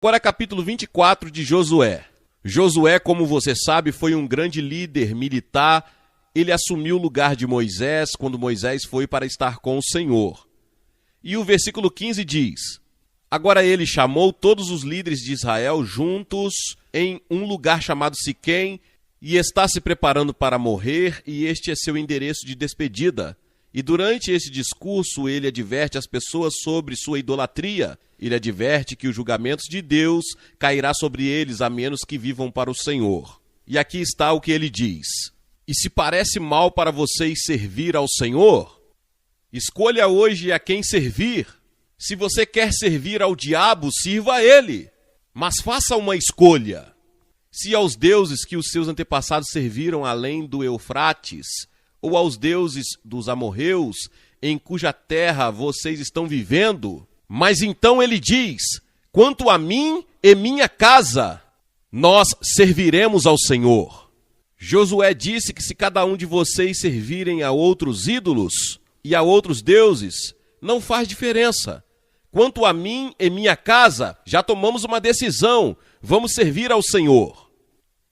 Agora capítulo 24 de Josué. Josué, como você sabe, foi um grande líder militar. Ele assumiu o lugar de Moisés quando Moisés foi para estar com o Senhor. E o versículo 15 diz: Agora ele chamou todos os líderes de Israel juntos em um lugar chamado Siquém e está se preparando para morrer, e este é seu endereço de despedida. E durante esse discurso ele adverte as pessoas sobre sua idolatria. Ele adverte que os julgamentos de Deus cairá sobre eles a menos que vivam para o Senhor. E aqui está o que ele diz: E se parece mal para vocês servir ao Senhor, escolha hoje a quem servir. Se você quer servir ao diabo, sirva a ele. Mas faça uma escolha. Se aos deuses que os seus antepassados serviram além do Eufrates, ou aos deuses dos amorreus, em cuja terra vocês estão vivendo. Mas então ele diz: quanto a mim e minha casa, nós serviremos ao Senhor. Josué disse que se cada um de vocês servirem a outros ídolos e a outros deuses, não faz diferença. Quanto a mim e minha casa, já tomamos uma decisão, vamos servir ao Senhor.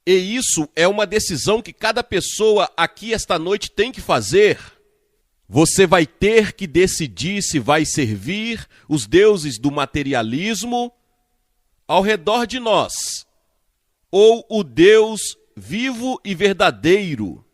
E isso é uma decisão que cada pessoa aqui esta noite tem que fazer. Você vai ter que decidir se vai servir os deuses do materialismo ao redor de nós, ou o Deus vivo e verdadeiro.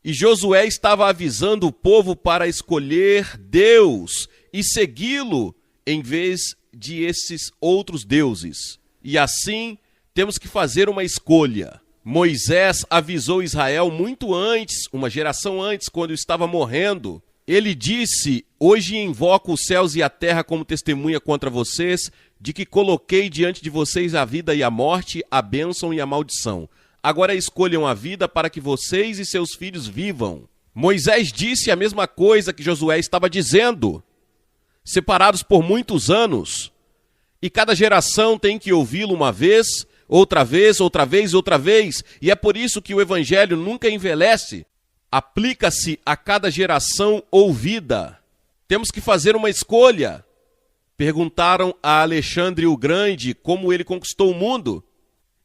E Josué estava avisando o povo para escolher Deus e segui-lo em vez de esses outros deuses. E assim temos que fazer uma escolha. Moisés avisou Israel muito antes, uma geração antes, quando estava morrendo. Ele disse: hoje invoco os céus e a terra como testemunha contra vocês, de que coloquei diante de vocês a vida e a morte, a bênção e a maldição. Agora escolham a vida para que vocês e seus filhos vivam. Moisés disse a mesma coisa que Josué estava dizendo. Separados por muitos anos, e cada geração tem que ouvi-lo uma vez, outra vez, outra vez, outra vez, e é por isso que o evangelho nunca envelhece. Aplica-se a cada geração ouvida. Temos que fazer uma escolha. Perguntaram a Alexandre o Grande como ele conquistou o mundo.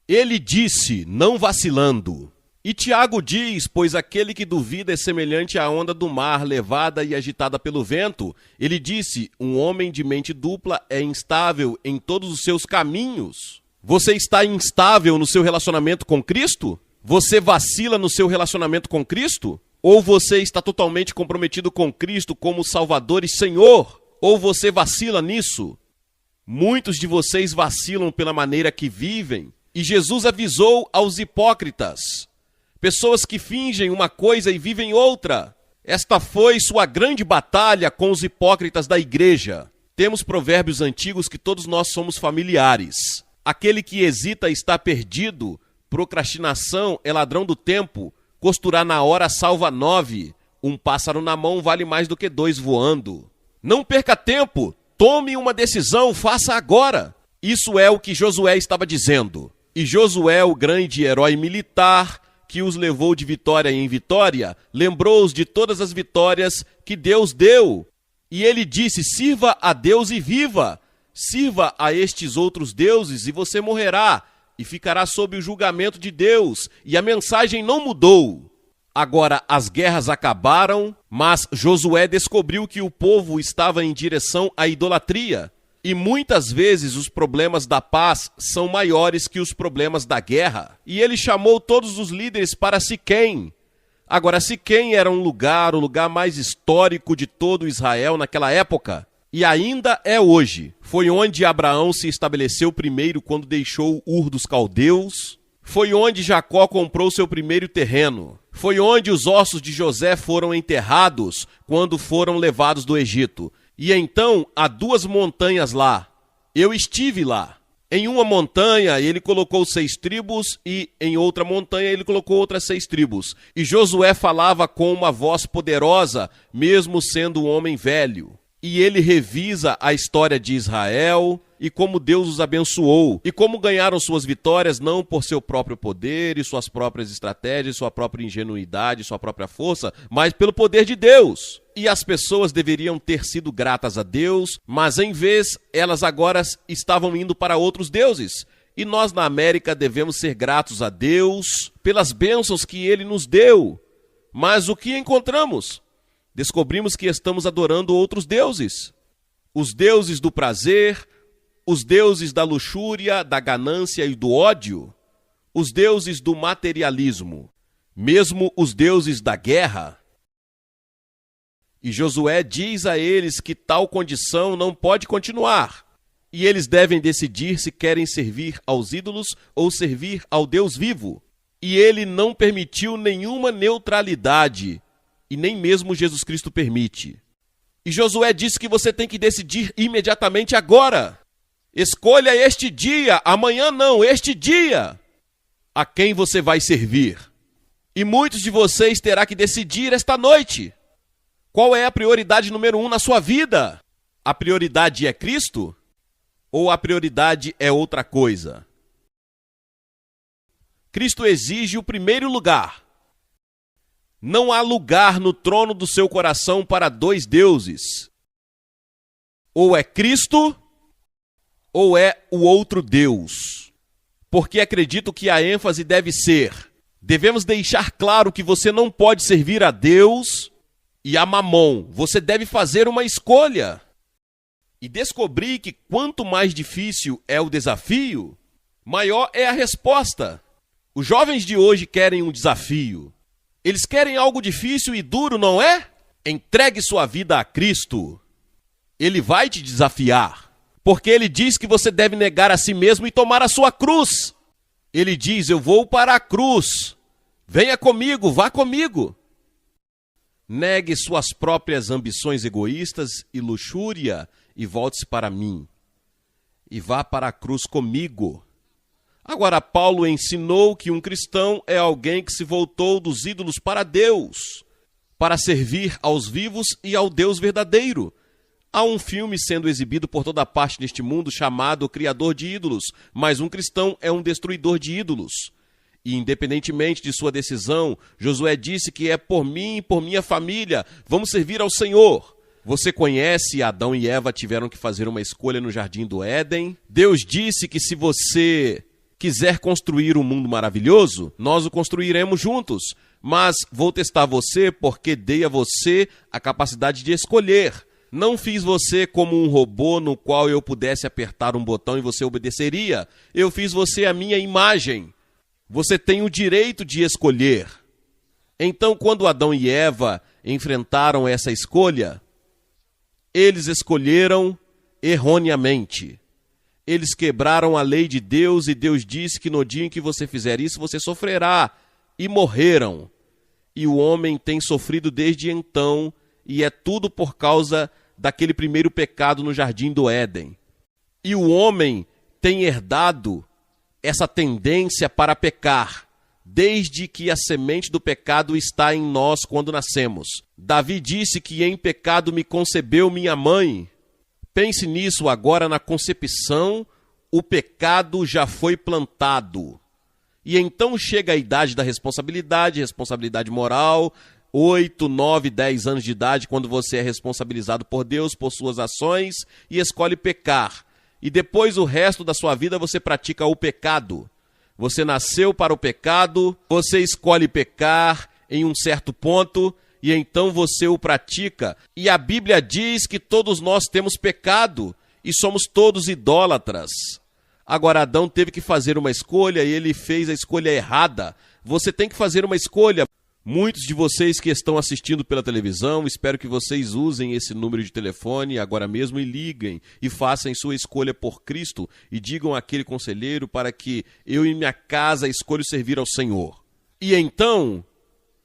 Ele disse, não vacilando. E Tiago diz, pois aquele que duvida é semelhante à onda do mar, levada e agitada pelo vento. Ele disse, um homem de mente dupla é instável em todos os seus caminhos. Você está instável no seu relacionamento com Cristo? Você vacila no seu relacionamento com Cristo? Ou você está totalmente comprometido com Cristo como Salvador e Senhor? Ou você vacila nisso? Muitos de vocês vacilam pela maneira que vivem. E Jesus avisou aos hipócritas, pessoas que fingem uma coisa e vivem outra. Esta foi sua grande batalha com os hipócritas da igreja. Temos provérbios antigos que todos nós somos familiares. Aquele que hesita está perdido. Procrastinação é ladrão do tempo. Costurar na hora salva 9. Um pássaro na mão vale mais do que 2 voando. Não perca tempo. Tome uma decisão, faça agora. Isso é o que Josué estava dizendo. E Josué, o grande herói militar, que os levou de vitória em vitória, lembrou-os de todas as vitórias que Deus deu. E ele disse, sirva a Deus e viva. Sirva a estes outros deuses e você morrerá, e ficará sob o julgamento de Deus. E a mensagem não mudou. Agora as guerras acabaram, mas Josué descobriu que o povo estava em direção à idolatria. E muitas vezes os problemas da paz são maiores que os problemas da guerra. E ele chamou todos os líderes para Siquém. Agora, Siquém era o lugar mais histórico de todo Israel naquela época. E ainda é hoje. Foi onde Abraão se estabeleceu primeiro quando deixou Ur dos Caldeus. Foi onde Jacó comprou seu primeiro terreno. Foi onde os ossos de José foram enterrados quando foram levados do Egito. E então, há 2 montanhas lá. Eu estive lá. Em uma montanha, ele colocou 6 tribos e em outra montanha, ele colocou outras 6 tribos. E Josué falava com uma voz poderosa, mesmo sendo um homem velho. E ele revisa a história de Israel, e como Deus os abençoou, e como ganharam suas vitórias não por seu próprio poder e suas próprias estratégias, sua própria ingenuidade, sua própria força, mas pelo poder de Deus. E as pessoas deveriam ter sido gratas a Deus, mas em vez, elas agora estavam indo para outros deuses. E nós na América devemos ser gratos a Deus pelas bênçãos que Ele nos deu. Mas o que encontramos? Descobrimos que estamos adorando outros deuses. Os deuses do prazer, os deuses da luxúria, da ganância e do ódio, os deuses do materialismo, mesmo os deuses da guerra. E Josué diz a eles que tal condição não pode continuar. E eles devem decidir se querem servir aos ídolos ou servir ao Deus vivo. E ele não permitiu nenhuma neutralidade, e nem mesmo Jesus Cristo permite. E Josué disse que você tem que decidir imediatamente agora. Escolha este dia, amanhã não, este dia, a quem você vai servir. E muitos de vocês terá que decidir esta noite. Qual é a prioridade número 1 na sua vida? A prioridade é Cristo? Ou a prioridade é outra coisa? Cristo exige o primeiro lugar. Não há lugar no trono do seu coração para dois deuses. Ou é Cristo, ou é o outro Deus. Porque acredito que a ênfase deve ser: devemos deixar claro que você não pode servir a Deus e a Mamon. Você deve fazer uma escolha. E descobri que quanto mais difícil é o desafio, maior é a resposta. Os jovens de hoje querem um desafio. Eles querem algo difícil e duro, não é? Entregue sua vida a Cristo. Ele vai te desafiar. Porque ele diz que você deve negar a si mesmo e tomar a sua cruz. Ele diz: eu vou para a cruz. Venha comigo, vá comigo. Negue suas próprias ambições egoístas e luxúria e volte-se para mim. E vá para a cruz comigo. Agora, Paulo ensinou que um cristão é alguém que se voltou dos ídolos para Deus, para servir aos vivos e ao Deus verdadeiro. Há um filme sendo exibido por toda parte neste mundo chamado Criador de Ídolos, mas um cristão é um destruidor de ídolos. E independentemente de sua decisão, Josué disse que é por mim e por minha família, vamos servir ao Senhor. Você conhece, Adão e Eva tiveram que fazer uma escolha no Jardim do Éden. Deus disse que se você quiser construir um mundo maravilhoso, nós o construiremos juntos. Mas vou testar você porque dei a você a capacidade de escolher. Não fiz você como um robô no qual eu pudesse apertar um botão e você obedeceria. Eu fiz você à minha imagem. Você tem o direito de escolher. Então, quando Adão e Eva enfrentaram essa escolha, eles escolheram erroneamente. Eles quebraram a lei de Deus e Deus disse que no dia em que você fizer isso, você sofrerá. E morreram. E o homem tem sofrido desde então, e é tudo por causa daquele primeiro pecado no Jardim do Éden. E o homem tem herdado essa tendência para pecar, desde que a semente do pecado está em nós quando nascemos. Davi disse que em pecado me concebeu minha mãe. Pense nisso agora, na concepção, o pecado já foi plantado. E então chega a idade da responsabilidade moral, 8, 9, 10 anos de idade, quando você é responsabilizado por Deus, por suas ações, e escolhe pecar. E depois o resto da sua vida você pratica o pecado. Você nasceu para o pecado, você escolhe pecar em um certo ponto, e então você o pratica. E a Bíblia diz que todos nós temos pecado e somos todos idólatras. Agora, Adão teve que fazer uma escolha e ele fez a escolha errada. Você tem que fazer uma escolha. Muitos de vocês que estão assistindo pela televisão, espero que vocês usem esse número de telefone agora mesmo e liguem e façam sua escolha por Cristo e digam àquele conselheiro para que eu e minha casa escolho servir ao Senhor. E então,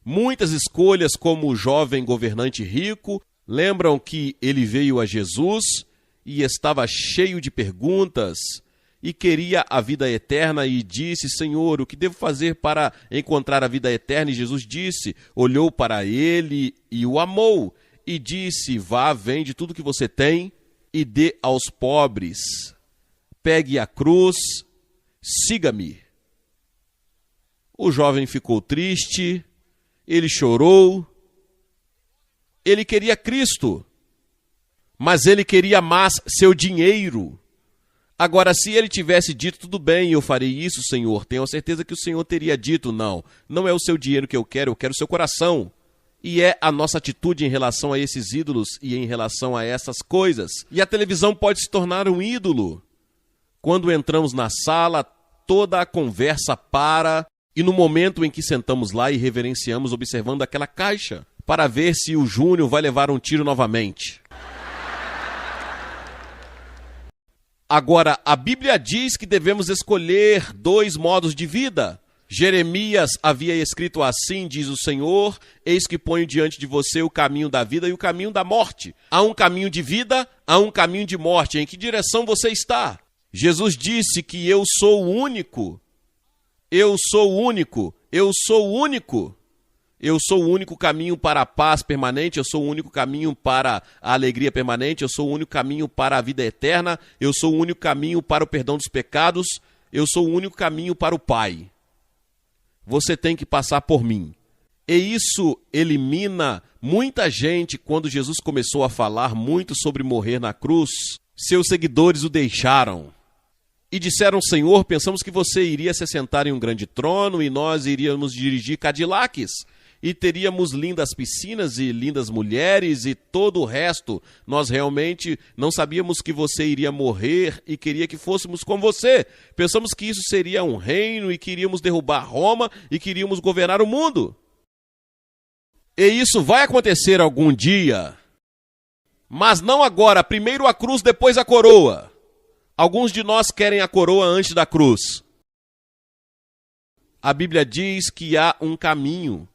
muitas escolhas, como o jovem governante rico, lembram que ele veio a Jesus e estava cheio de perguntas e queria a vida eterna e disse: Senhor, o que devo fazer para encontrar a vida eterna? E Jesus disse, olhou para ele e o amou e disse: vá, vende tudo que você tem e dê aos pobres pegue a cruz, siga-me. O jovem ficou triste, ele chorou, ele queria Cristo, mas ele queria mais seu dinheiro. Agora, se ele tivesse dito, tudo bem, eu farei isso, Senhor, tenho certeza que o Senhor teria dito, não é o seu dinheiro que eu quero o seu coração. E é a nossa atitude em relação a esses ídolos e em relação a essas coisas. E a televisão pode se tornar um ídolo. Quando entramos na sala, toda a conversa para, e no momento em que sentamos lá e reverenciamos observando aquela caixa, para ver se o Júnior vai levar um tiro novamente. Agora, a Bíblia diz que devemos escolher 2 modos de vida. Jeremias havia escrito assim, diz o Senhor, eis que ponho diante de você o caminho da vida e o caminho da morte. Há um caminho de vida, há um caminho de morte. Em que direção você está? Jesus disse que eu sou o único. Eu sou o único. Eu sou o único. Eu sou o único caminho para a paz permanente, eu sou o único caminho para a alegria permanente, eu sou o único caminho para a vida eterna, eu sou o único caminho para o perdão dos pecados, eu sou o único caminho para o Pai. Você tem que passar por mim. E isso elimina muita gente. Quando Jesus começou a falar muito sobre morrer na cruz, seus seguidores o deixaram. E disseram, Senhor, pensamos que você iria se assentar em um grande trono e nós iríamos dirigir Cadillacs. E teríamos lindas piscinas e lindas mulheres e todo o resto. Nós realmente não sabíamos que você iria morrer e queria que fôssemos com você. Pensamos que isso seria um reino e queríamos derrubar Roma e queríamos governar o mundo. E isso vai acontecer algum dia. Mas não agora. Primeiro a cruz, depois a coroa. Alguns de nós querem a coroa antes da cruz. A Bíblia diz que há um caminho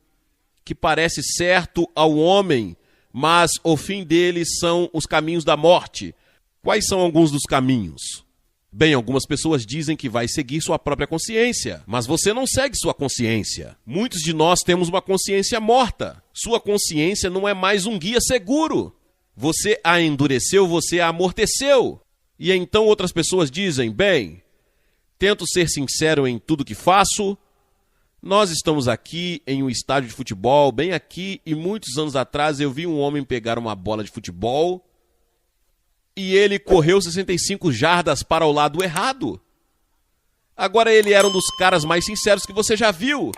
que parece certo ao homem, mas o fim dele são os caminhos da morte. Quais são alguns dos caminhos? Bem, algumas pessoas dizem que vai seguir sua própria consciência, mas você não segue sua consciência. Muitos de nós temos uma consciência morta. Sua consciência não é mais um guia seguro. Você a endureceu, você a amorteceu. E então outras pessoas dizem, bem, tento ser sincero em tudo que faço. Nós estamos aqui em um estádio de futebol, bem aqui, e muitos anos atrás eu vi um homem pegar uma bola de futebol e ele correu 65 jardas para o lado errado. Agora ele era um dos caras mais sinceros que você já viu.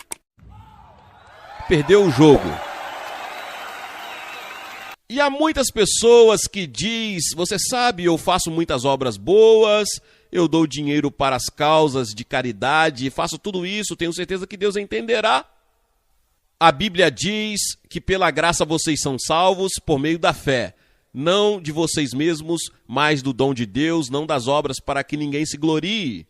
Perdeu o jogo. E há muitas pessoas que diz, você sabe, eu faço muitas obras boas, eu dou dinheiro para as causas de caridade, faço tudo isso, tenho certeza que Deus entenderá. A Bíblia diz que pela graça vocês são salvos por meio da fé, não de vocês mesmos, mas do dom de Deus, não das obras para que ninguém se glorie.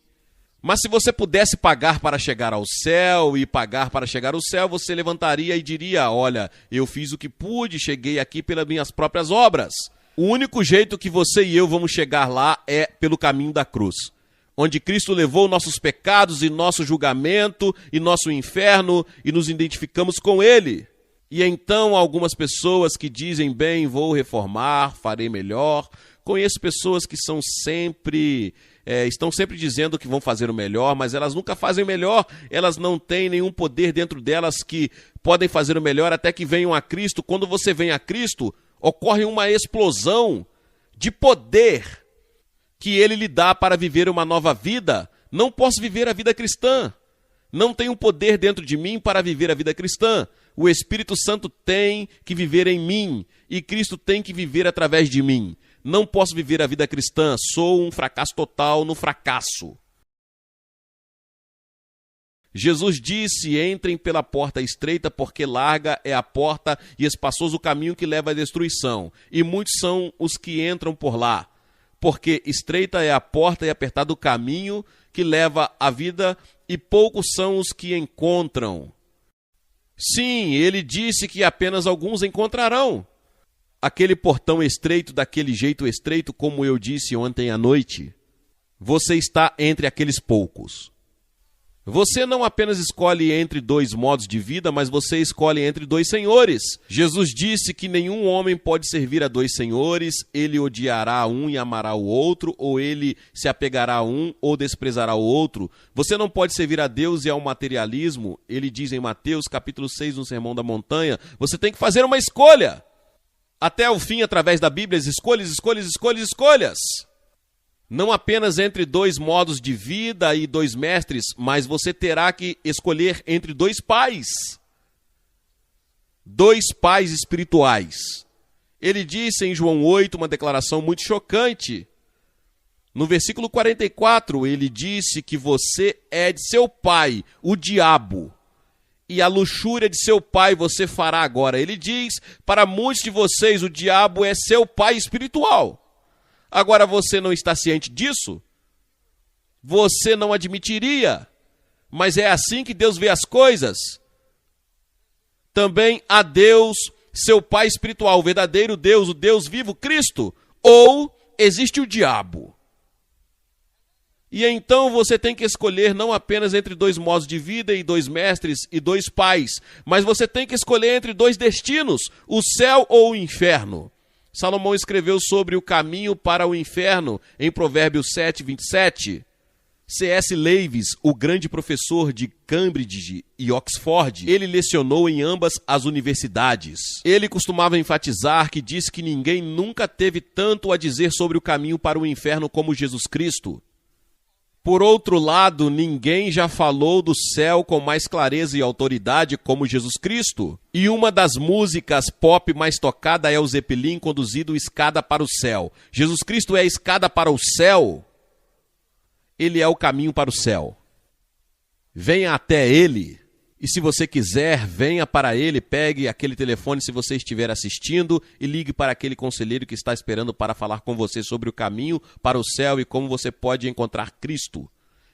Mas se você pudesse pagar para chegar ao céu e pagar para chegar ao céu, você levantaria e diria, olha, eu fiz o que pude, cheguei aqui pelas minhas próprias obras. O único jeito que você e eu vamos chegar lá é pelo caminho da cruz, onde Cristo levou nossos pecados e nosso julgamento e nosso inferno e nos identificamos com Ele. E então algumas pessoas que dizem, bem, vou reformar, farei melhor. Conheço pessoas que estão sempre dizendo que vão fazer o melhor, mas elas nunca fazem o melhor, elas não têm nenhum poder dentro delas que podem fazer o melhor até que venham a Cristo. Quando você vem a Cristo, ocorre uma explosão de poder que Ele lhe dá para viver uma nova vida. Não posso viver a vida cristã. Não tenho poder dentro de mim para viver a vida cristã. O Espírito Santo tem que viver em mim e Cristo tem que viver através de mim. Não posso viver a vida cristã, sou um fracasso total no fracasso. Jesus disse, entrem pela porta estreita, porque larga é a porta e espaçoso o caminho que leva à destruição. E muitos são os que entram por lá. Porque estreita é a porta e apertado o caminho que leva à vida, e poucos são os que encontram. Sim, ele disse que apenas alguns encontrarão. Aquele portão estreito, daquele jeito estreito, como eu disse ontem à noite, você está entre aqueles poucos. Você não apenas escolhe entre dois modos de vida, mas você escolhe entre dois senhores. Jesus disse que nenhum homem pode servir a dois senhores, ele odiará um e amará o outro, ou ele se apegará a um ou desprezará o outro. Você não pode servir a Deus e ao materialismo. Ele diz em Mateus capítulo 6, no Sermão da Montanha, você tem que fazer uma escolha. Até o fim, através da Bíblia, escolhas. Não apenas entre dois modos de vida e dois mestres, mas você terá que escolher entre dois pais. Dois pais espirituais. Ele disse em João 8 uma declaração muito chocante. No versículo 44, ele disse que você é de seu pai, o diabo. E a luxúria de seu pai você fará agora. Ele diz, para muitos de vocês, o diabo é seu pai espiritual. Agora você não está ciente disso? Você não admitiria. Mas é assim que Deus vê as coisas. Também há Deus, seu pai espiritual, o verdadeiro Deus, o Deus vivo, Cristo. Ou existe o diabo. E então você tem que escolher não apenas entre dois modos de vida e dois mestres e dois pais, mas você tem que escolher entre dois destinos, o céu ou o inferno. Salomão escreveu sobre o caminho para o inferno em Provérbios 7, 27. C.S. Lewis, o grande professor de Cambridge e Oxford, ele lecionou em ambas as universidades. Ele costumava enfatizar que diz que ninguém nunca teve tanto a dizer sobre o caminho para o inferno como Jesus Cristo. Por outro lado, ninguém já falou do céu com mais clareza e autoridade como Jesus Cristo. E uma das músicas pop mais tocada é o Zeppelin conduzido Escada para o Céu. Jesus Cristo é a escada para o céu. Ele é o caminho para o céu. Venha até ele. E se você quiser, venha para ele, pegue aquele telefone se você estiver assistindo e ligue para aquele conselheiro que está esperando para falar com você sobre o caminho para o céu e como você pode encontrar Cristo.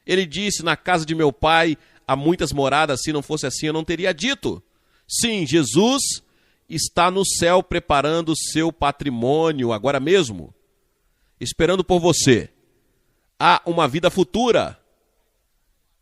Ele disse, na casa de meu pai há muitas moradas, se não fosse assim eu não teria dito. Sim, Jesus está no céu preparando o seu patrimônio agora mesmo, esperando por você. Há uma vida futura.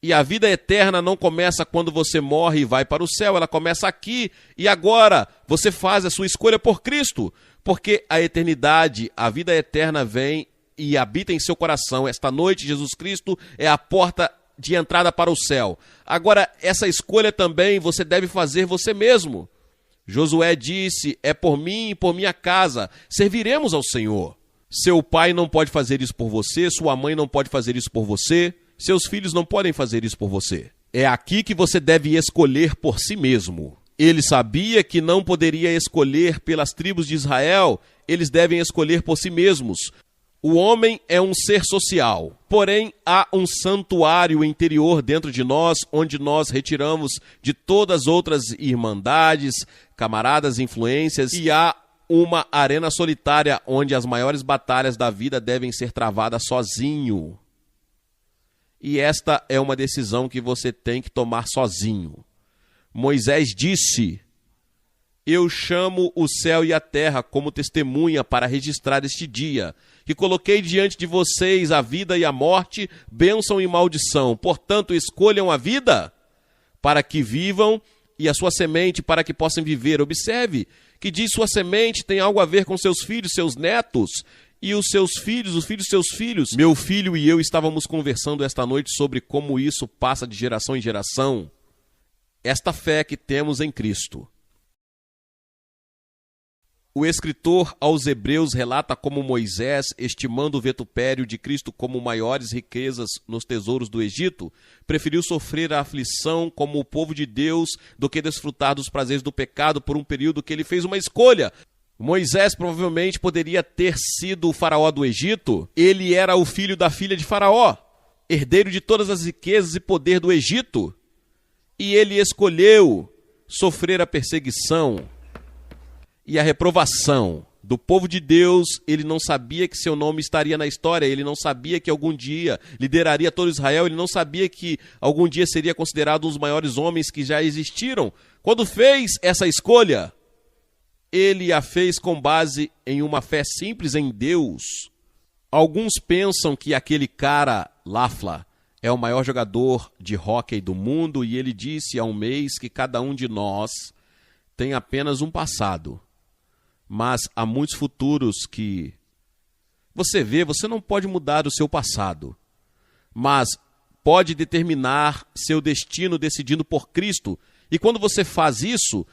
E a vida eterna não começa quando você morre e vai para o céu, ela começa aqui e agora. Você faz a sua escolha por Cristo, porque a eternidade, a vida eterna vem e habita em seu coração. Esta noite, Jesus Cristo é a porta de entrada para o céu. Agora, essa escolha também você deve fazer você mesmo. Josué disse, é por mim e por minha casa, serviremos ao Senhor. Seu pai não pode fazer isso por você, sua mãe não pode fazer isso por você. Seus filhos não podem fazer isso por você. É aqui que você deve escolher por si mesmo. Ele sabia que não poderia escolher pelas tribos de Israel, eles devem escolher por si mesmos. O homem é um ser social, porém há um santuário interior dentro de nós, onde nós retiramos de todas as outras irmandades, camaradas, influências, e há uma arena solitária onde as maiores batalhas da vida devem ser travadas sozinho. E esta é uma decisão que você tem que tomar sozinho. Moisés disse, eu chamo o céu e a terra como testemunha para registrar este dia, que coloquei diante de vocês a vida e a morte, bênção e maldição. Portanto, escolham a vida para que vivam e a sua semente para que possam viver. Observe que diz sua semente tem algo a ver com seus filhos, seus netos, e os seus filhos, os filhos de seus filhos. Meu filho e eu estávamos conversando esta noite sobre como isso passa de geração em geração. Esta fé que temos em Cristo. O escritor aos Hebreus relata como Moisés, estimando o vitupério de Cristo como maiores riquezas nos tesouros do Egito, preferiu sofrer a aflição como o povo de Deus do que desfrutar dos prazeres do pecado por um período que ele fez uma escolha. Moisés provavelmente poderia ter sido o faraó do Egito. Ele era o filho da filha de Faraó, herdeiro de todas as riquezas e poder do Egito. E ele escolheu sofrer a perseguição e a reprovação do povo de Deus. Ele não sabia que seu nome estaria na história, ele não sabia que algum dia lideraria todo Israel, ele não sabia que algum dia seria considerado um dos maiores homens que já existiram. Quando fez essa escolha, ele a fez com base em uma fé simples em Deus. Alguns pensam que aquele cara, Lafla, é o maior jogador de hóquei do mundo e ele disse há um mês que cada um de nós tem apenas um passado, mas há muitos futuros que você vê, você não pode mudar o seu passado, mas pode determinar seu destino decidindo por Cristo. E quando você faz isso,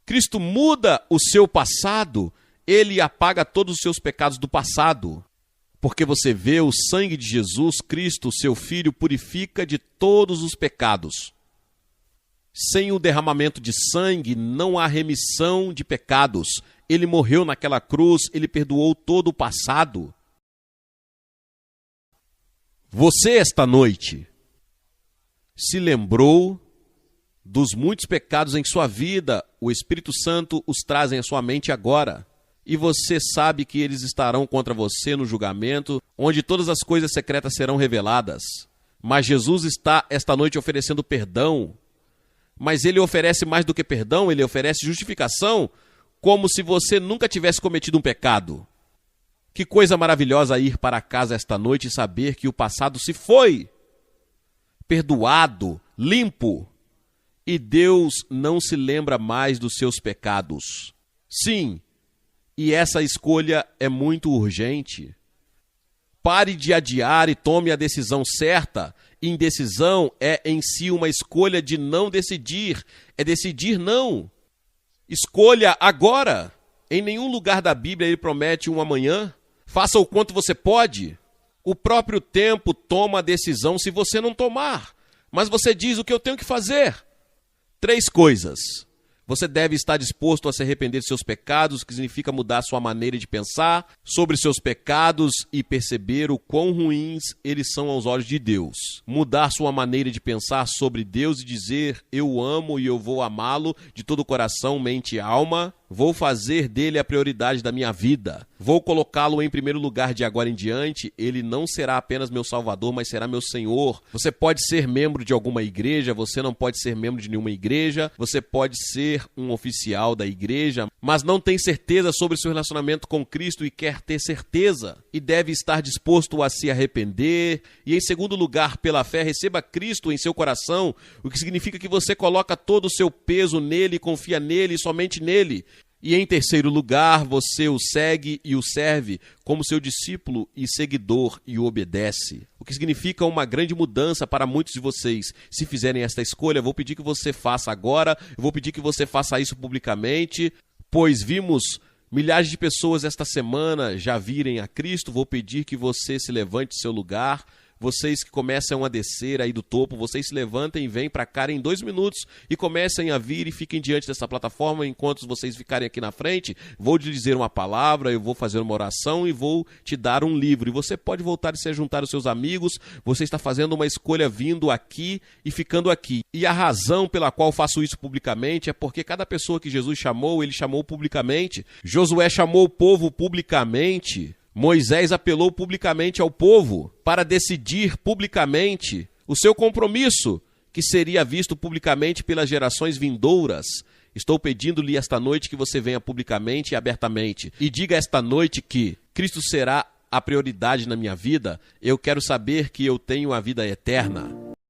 Cristo muda o seu passado, ele apaga todos os seus pecados do passado. Porque você vê o sangue de Jesus Cristo, seu Filho, purifica de todos os pecados. Sem o derramamento de sangue, não há remissão de pecados. Ele morreu naquela cruz, ele perdoou todo o passado. Você, esta noite, se lembrou dos muitos pecados em sua vida, o Espírito Santo os traz à sua mente agora. E você sabe que eles estarão contra você no julgamento, onde todas as coisas secretas serão reveladas. Mas Jesus está esta noite oferecendo perdão. Mas ele oferece mais do que perdão, ele oferece justificação, como se você nunca tivesse cometido um pecado. Que coisa maravilhosa ir para casa esta noite e saber que o passado se foi, perdoado, limpo, e Deus não se lembra mais dos seus pecados. Sim, e essa escolha é muito urgente. Pare de adiar e tome a decisão certa. Indecisão é em si uma escolha de não decidir, é decidir não. Escolha agora. Em nenhum lugar da Bíblia ele promete um amanhã. Faça o quanto você pode. O próprio tempo toma a decisão se você não tomar. Mas você diz o que eu tenho que fazer. 3 coisas. Você deve estar disposto a se arrepender de seus pecados, o que significa mudar sua maneira de pensar sobre seus pecados e perceber o quão ruins eles são aos olhos de Deus. Mudar sua maneira de pensar sobre Deus e dizer, eu o amo e eu vou amá-lo de todo o coração, mente e alma. Vou fazer dele a prioridade da minha vida. Vou colocá-lo em primeiro lugar de agora em diante. Ele não será apenas meu Salvador, mas será meu Senhor. Você pode ser membro de alguma igreja, você não pode ser membro de nenhuma igreja. Você pode ser um oficial da igreja, mas não tem certeza sobre seu relacionamento com Cristo e quer ter certeza. E deve estar disposto a se arrepender. E em segundo lugar, pela fé, receba Cristo em seu coração, o que significa que você coloca todo o seu peso nele, confia nele e somente nele. E em terceiro lugar, você o segue e o serve como seu discípulo e seguidor e o obedece. O que significa uma grande mudança para muitos de vocês. Se fizerem esta escolha, eu vou pedir que você faça agora, eu vou pedir que você faça isso publicamente, pois vimos milhares de pessoas esta semana já virem a Cristo. Vou pedir que você se levante do seu lugar. Vocês que começam a descer aí do topo, vocês se levantem e vêm para cá em 2 minutos e comecem a vir e fiquem diante dessa plataforma enquanto vocês ficarem aqui na frente. Vou te dizer uma palavra, eu vou fazer uma oração e vou te dar um livro. E você pode voltar e se juntar aos seus amigos. Você está fazendo uma escolha vindo aqui e ficando aqui. E a razão pela qual faço isso publicamente é porque cada pessoa que Jesus chamou, ele chamou publicamente. Josué chamou o povo publicamente. Moisés apelou publicamente ao povo para decidir publicamente o seu compromisso, que seria visto publicamente pelas gerações vindouras. Estou pedindo-lhe esta noite que você venha publicamente e abertamente e diga esta noite que Cristo será a prioridade na minha vida. Eu quero saber que eu tenho a vida eterna.